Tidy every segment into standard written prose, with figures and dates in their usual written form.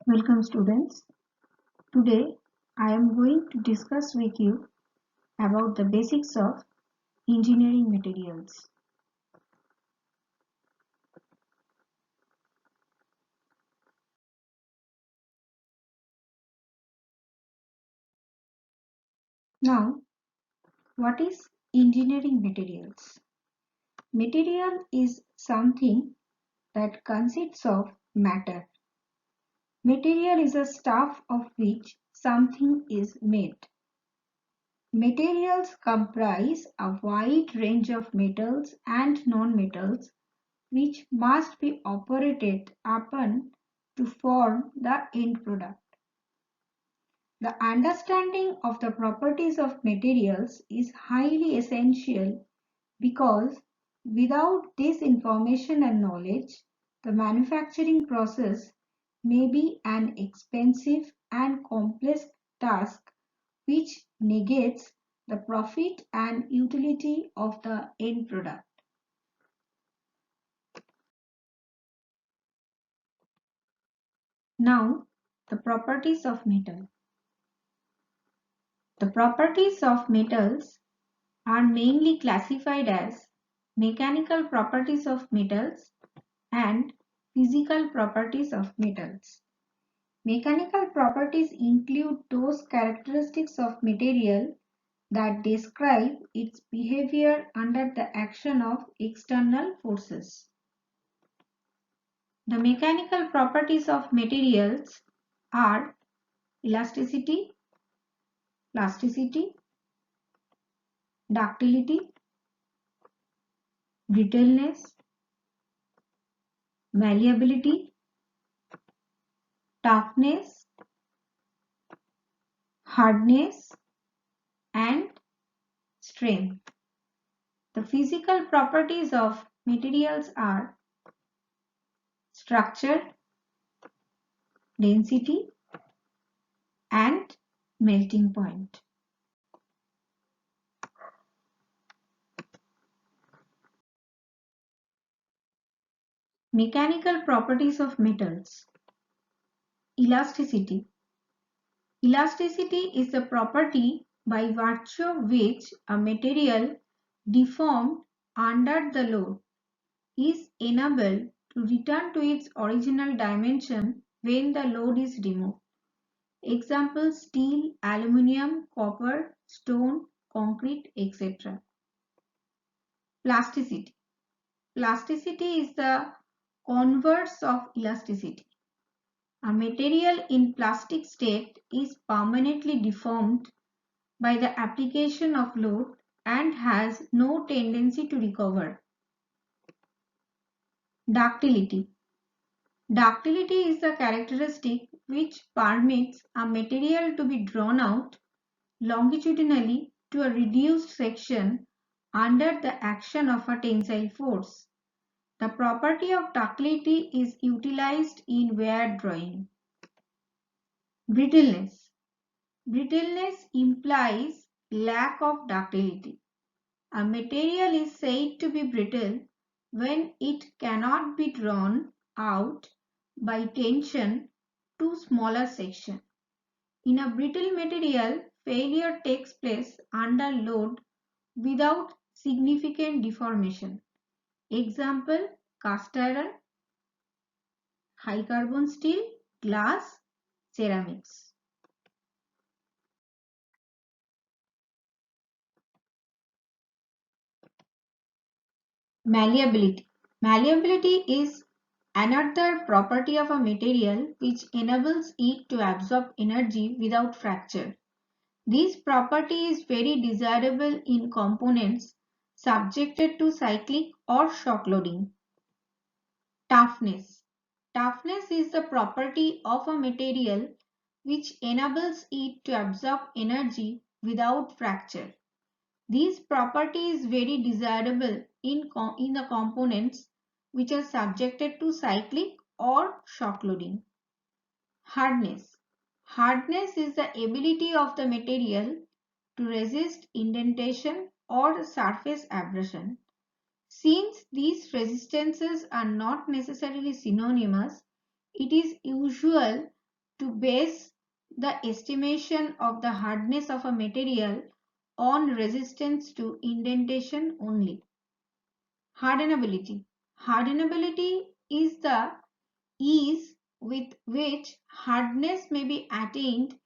Welcome students. Today I am going to discuss with you about the basics of engineering materials. Now, what is engineering materials? Material is something that consists of matter. Material is a stuff of which something is made. Materials comprise a wide range of metals and non-metals which must be operated upon to form the end product. The understanding of the properties of materials is highly essential because without this information and knowledge, the manufacturing process may be an expensive and complex task which negates the profit and utility of the end product. Now, the properties of metal. The properties of metals are mainly classified as mechanical properties of metals and physical properties of metals. Mechanical properties include those characteristics of material that describe its behavior under the action of external forces. The mechanical properties of materials are elasticity, plasticity, ductility, brittleness, malleability, toughness, hardness, and strength. The physical properties of materials are structure, density, and melting point. Mechanical properties of metals. Elasticity. Elasticity is the property by virtue of which a material deformed under the load is enabled to return to its original dimension when the load is removed. Examples: steel, aluminium, copper, stone, concrete, etc. Plasticity. Plasticity is the converse of elasticity. A material in plastic state is permanently deformed by the application of load and has no tendency to recover. Ductility. Ductility is the characteristic which permits a material to be drawn out longitudinally to a reduced section under the action of a tensile force. The property of ductility is utilized in wire drawing. Brittleness. Brittleness implies lack of ductility. A material is said to be brittle when it cannot be drawn out by tension to smaller section. In a brittle material, failure takes place under load without significant deformation. Example: cast iron, high carbon steel, glass, ceramics. Malleability. Malleability is another property of a material which enables it to absorb energy without fracture. This property is very desirable in components subjected to cyclic or shock loading. Toughness. Toughness is the property of a material which enables it to absorb energy without fracture. This property is very desirable in the components which are subjected to cyclic or shock loading. Hardness. Hardness is the ability of the material to resist indentation or surface abrasion. Since these resistances are not necessarily synonymous, it is usual to base the estimation of the hardness of a material on resistance to indentation only. Hardenability. Hardenability is the ease with which hardness may be attained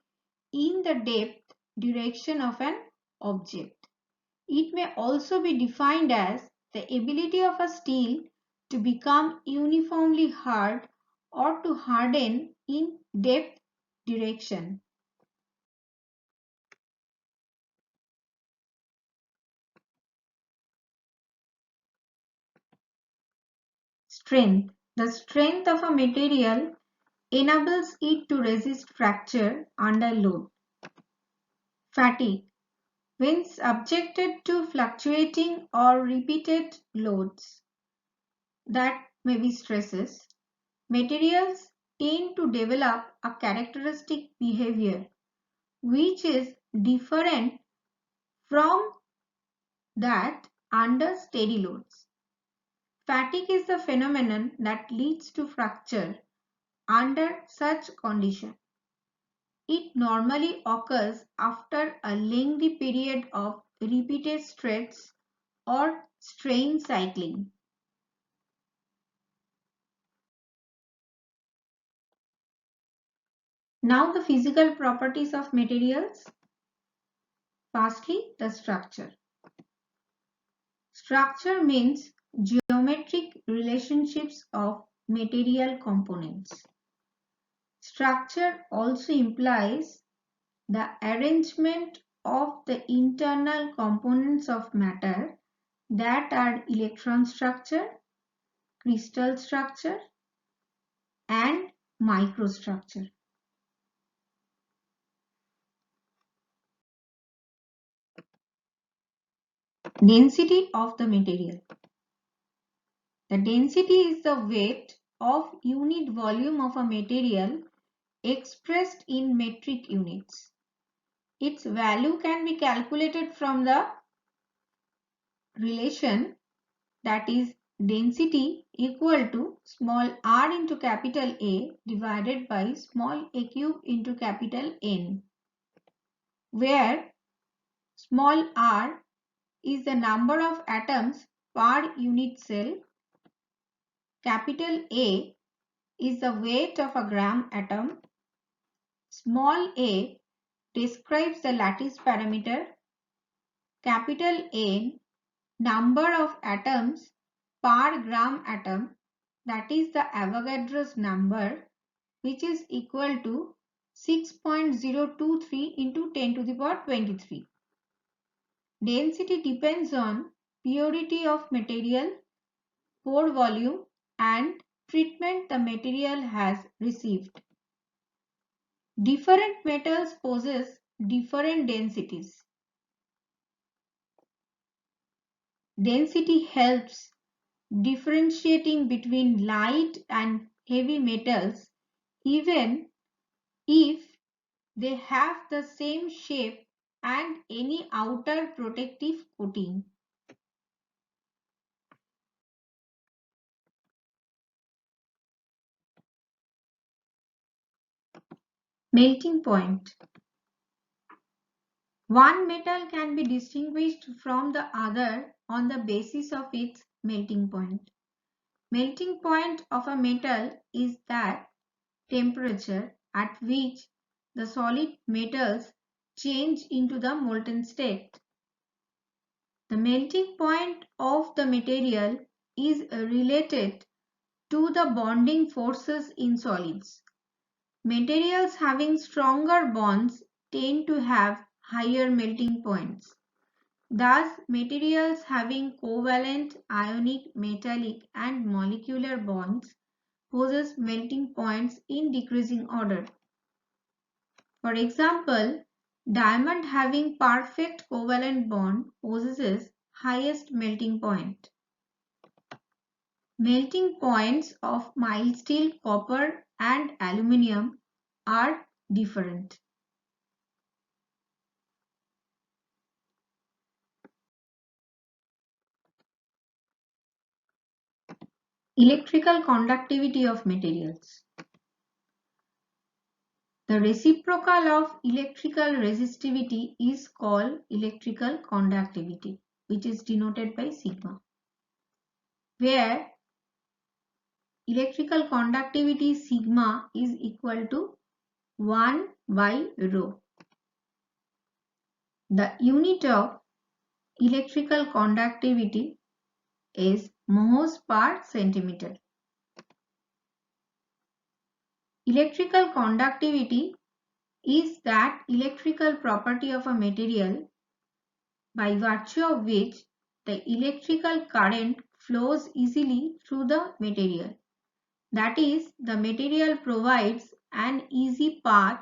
in the depth direction of an object. It may also be defined as the ability of a steel to become uniformly hard or to harden in depth direction. Strength. The strength of a material enables it to resist fracture under load. Fatigue. When subjected to fluctuating or repeated loads, that may be stresses, materials tend to develop a characteristic behavior which is different from that under steady loads. Fatigue is the phenomenon that leads to fracture under such condition. It normally occurs after a lengthy period of repeated stress or strain cycling. Now the physical properties of materials. Firstly, the structure. Structure means geometric relationships of material components. Structure also implies the arrangement of the internal components of matter that are electron structure, crystal structure, and microstructure. Density of the material. The density is the weight of unit volume of a material expressed in metric units. Its value can be calculated from the relation, that is density equal to small r into capital A divided by small a cube into capital N, where small r is the number of atoms per unit cell, capital A is the weight of a gram atom, small a describes the lattice parameter, capital N number of atoms per gram atom, that is the Avogadro's number, which is equal to 6.023 into 10 to the power 23. Density depends on purity of material, pore volume, and treatment the material has received. Different metals possess different densities. Density helps differentiating between light and heavy metals even if they have the same shape and any outer protective coating. Melting point. One metal can be distinguished from the other on the basis of its melting point. Melting point of a metal is that temperature at which the solid metals change into the molten state. The melting point of the material is related to the bonding forces in solids. Materials having stronger bonds tend to have higher melting points. Thus, materials having covalent, ionic, metallic, and molecular bonds possess melting points in decreasing order. For example, diamond having perfect covalent bond possesses highest melting point. Melting points of mild steel, copper, and aluminium are different. Electrical conductivity of materials. The reciprocal of electrical resistivity is called electrical conductivity, which is denoted by sigma, where electrical conductivity sigma is equal to 1 by rho. The unit of electrical conductivity is moles per centimeter. Electrical conductivity is that electrical property of a material by virtue of which the electrical current flows easily through the material. That is, the material provides an easy path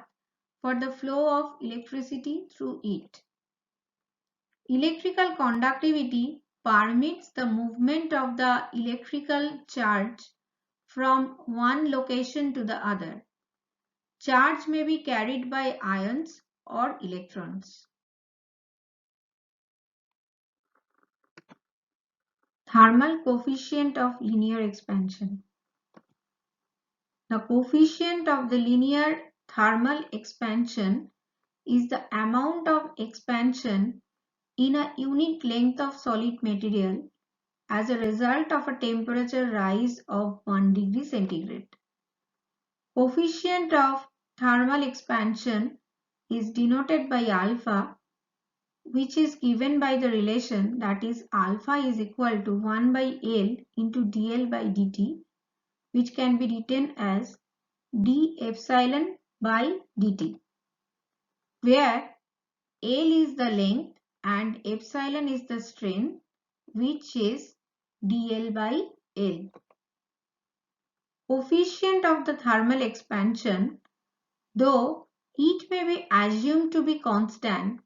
for the flow of electricity through it. Electrical conductivity permits the movement of the electrical charge from one location to the other. Charge may be carried by ions or electrons. Thermal coefficient of linear expansion. The coefficient of the linear thermal expansion is the amount of expansion in a unit length of solid material as a result of a temperature rise of 1 degree centigrade. Coefficient of thermal expansion is denoted by alpha, which is given by the relation that is alpha is equal to 1 by L into dL by dt, which can be written as d epsilon by dt, where L is the length and epsilon is the strain, which is dL by L. Coefficient of the thermal expansion, though it may be assumed to be constant,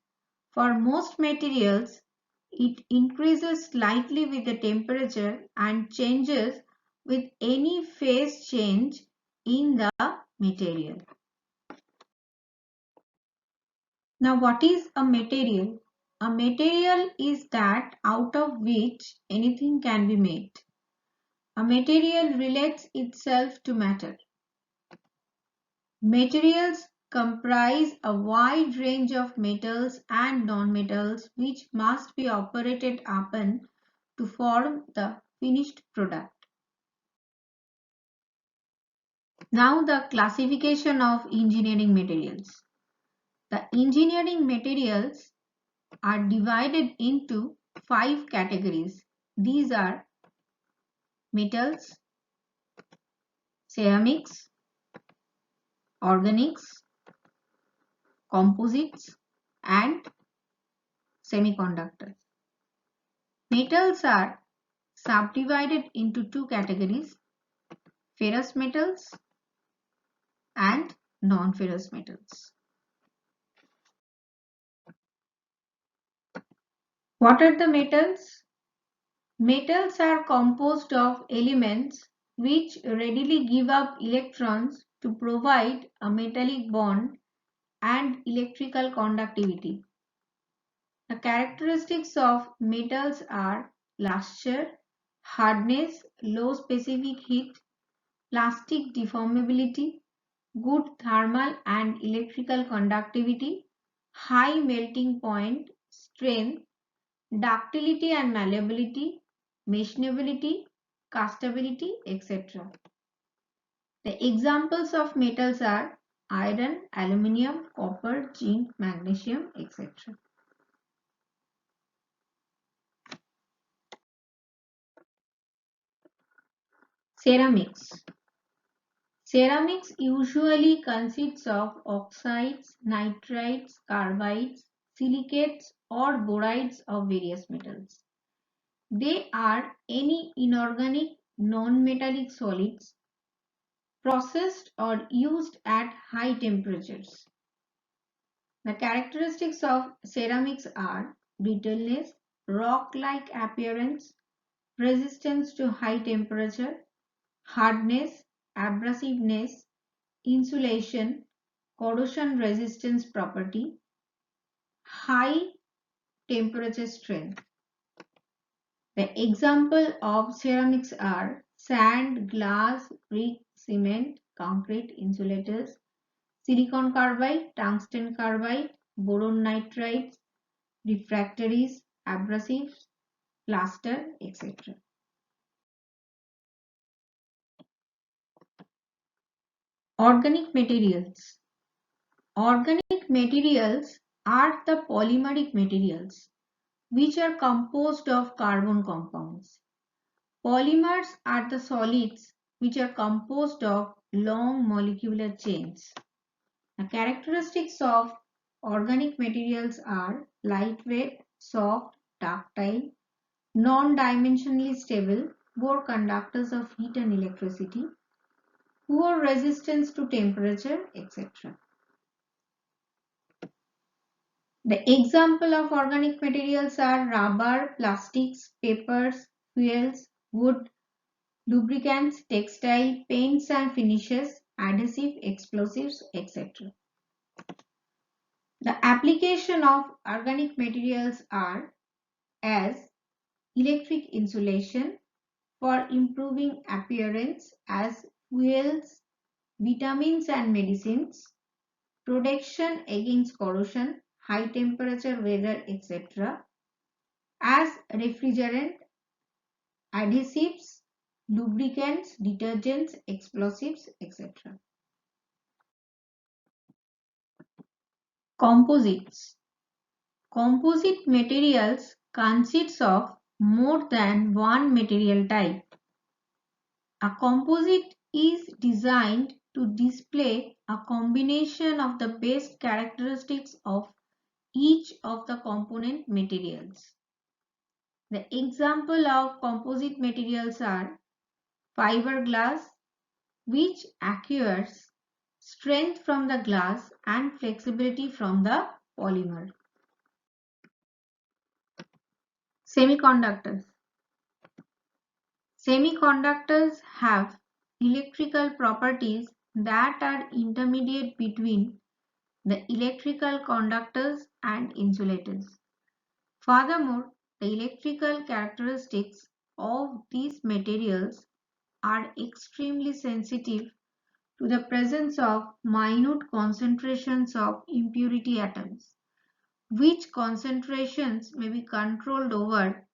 for most materials it increases slightly with the temperature and changes with any phase change in the material. Now, what is a material? A material is that out of which anything can be made. A material relates itself to matter. Materials comprise a wide range of metals and non-metals which must be operated upon to form the finished product. Now the classification of engineering materials. The engineering materials are divided into 5 categories. These are metals, ceramics, organics, composites, and semiconductors. Metals are subdivided into 2 categories, ferrous metals and non-ferrous metals. What are the metals? Metals are composed of elements which readily give up electrons to provide a metallic bond and electrical conductivity. The characteristics of metals are luster, hardness, low specific heat, plastic deformability, good thermal and electrical conductivity, high melting point, strength, ductility and malleability, machinability, castability, etc. The examples of metals are iron, aluminium, copper, zinc, magnesium, etc. Ceramics. Ceramics usually consists of oxides, nitrides, carbides, silicates or borides of various metals. They are any inorganic non-metallic solids processed or used at high temperatures. The characteristics of ceramics are brittleness, rock-like appearance, resistance to high temperature, hardness, abrasiveness, insulation, corrosion resistance property, high temperature strength. The example of ceramics are sand, glass, brick, cement, concrete, insulators, silicon carbide, tungsten carbide, boron nitrides, refractories, abrasives, plaster, etc. Organic materials. Organic materials are the polymeric materials which are composed of carbon compounds. Polymers are the solids which are composed of long molecular chains. The characteristics of organic materials are lightweight, soft, ductile, non-dimensionally stable, poor conductors of heat and electricity, poor resistance to temperature, etc. The example of organic materials are rubber, plastics, papers, fuels, wood, lubricants, textile, paints and finishes, adhesive, explosives, etc. The application of organic materials are as electric insulation for improving appearance as fuels, vitamins and medicines, protection against corrosion, high temperature weather, etc. as refrigerant, adhesives, lubricants, detergents, explosives, etc. Composites. Composite materials consists of more than one material type. A composite is designed to display a combination of the best characteristics of each of the component materials. The example of composite materials are fiberglass, which acquires strength from the glass and flexibility from the polymer. Semiconductors. Semiconductors have electrical properties that are intermediate between the electrical conductors and insulators. Furthermore, the electrical characteristics of these materials are extremely sensitive to the presence of minute concentrations of impurity atoms, which concentrations may be controlled over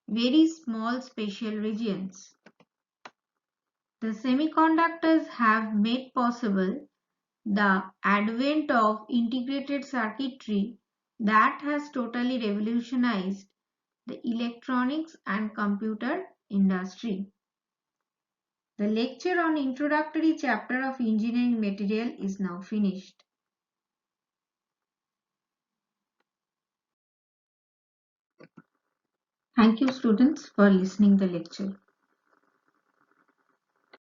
very small spatial regions. The semiconductors have made possible the advent of integrated circuitry that has totally revolutionized the electronics and computer industry. The lecture on introductory chapter of engineering material is now finished. Thank you students for listening the lecture.